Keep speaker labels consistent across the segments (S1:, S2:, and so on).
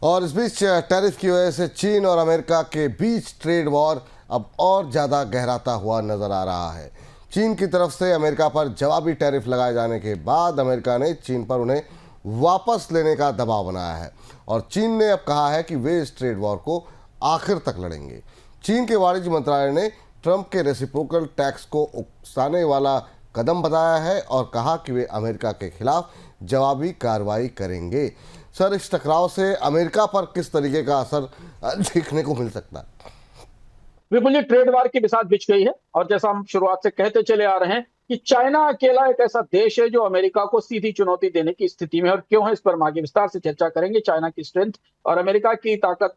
S1: और इस बीच टैरिफ की वजह से चीन और अमेरिका के बीच ट्रेड वॉर अब और ज़्यादा गहराता हुआ नजर आ रहा है। चीन की तरफ से अमेरिका पर जवाबी टैरिफ लगाए जाने के बाद अमेरिका ने चीन पर उन्हें वापस लेने का दबाव बनाया है और चीन ने अब कहा है कि वे इस ट्रेड वॉर को आखिर तक लड़ेंगे। चीन के वाणिज्य मंत्रालय ने ट्रंप के रेसिप्रोकल टैक्स को उकसाने वाला कदम बताया है और कहा कि वे अमेरिका के खिलाफ जवाबी कार्रवाई करेंगे। सर, इस टकराव से अमेरिका पर किस तरीके का असर देखने को मिल सकता है?
S2: बिल्कुल, ये ट्रेड वार की बिसात बिछ गई है और जैसा हम शुरुआत से कहते चले आ रहे हैं कि चाइना अकेला एक ऐसा देश है जो अमेरिका को सीधी चुनौती देने की स्थिति में है। और क्यों है, इस पर हम आगे विस्तार से चर्चा करेंगे। चाइना की स्ट्रेंथ और अमेरिका की ताकत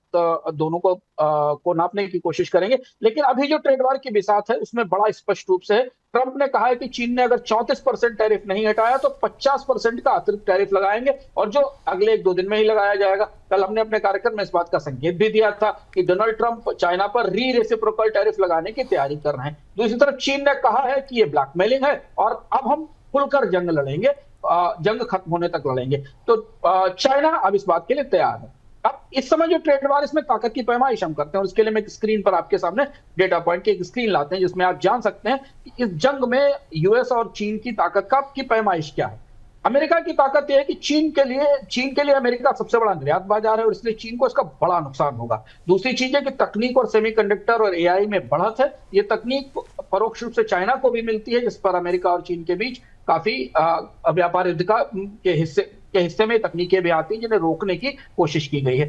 S2: दोनों को नापने की कोशिश करेंगे। लेकिन अभी जो ट्रेड वार की बिसात है उसमें बड़ा स्पष्ट रूप से है। ट्रंप ने कहा है कि चीन ने अगर 34% टैरिफ नहीं हटाया तो 50% का अतिरिक्त टैरिफ लगाएंगे और जो अगले 1-2 दिन में ही लगाया जाएगा। कल हमने अपने कार्यक्रम में इस बात का संकेत भी दिया था कि डोनाल्ड ट्रंप चाइना पर रेसिप्रोकल टैरिफ लगाने की तैयारी कर रहे हैं। दूसरी तरफ चीन ने कहा है कि ये ब्लैकमेलिंग है और अब हम खुलकर जंग लड़ेंगे, जंग खत्म होने तक लड़ेंगे। तो चाइना अब इस बात के लिए तैयार है। अब इस समय जो ट्रेड वार, इसमें ताकत की पैमाइश हम करते हैं और इसके लिए मैं एक स्क्रीन पर आपके सामने डेटा पॉइंट की एक स्क्रीन लाते हैं जिसमें आप जान सकते हैं कि इस जंग में यूएस और चीन की ताकत की पैमाइश क्या है। अमेरिका की ताकत यह है कि चीन के लिए अमेरिका सबसे बड़ा निर्यात बाजार है और इसलिए चीन को इसका बड़ा नुकसान होगा। दूसरी चीज है कि तकनीक और सेमीकंडक्टर और एआई में बढ़त है। ये तकनीक परोक्ष रूप से चाइना को भी मिलती है, जिस पर अमेरिका और चीन के बीच काफी व्यापार युद्ध के हिस्से में तकनीकें भी आती हैं जिन्हें रोकने की कोशिश की गई है।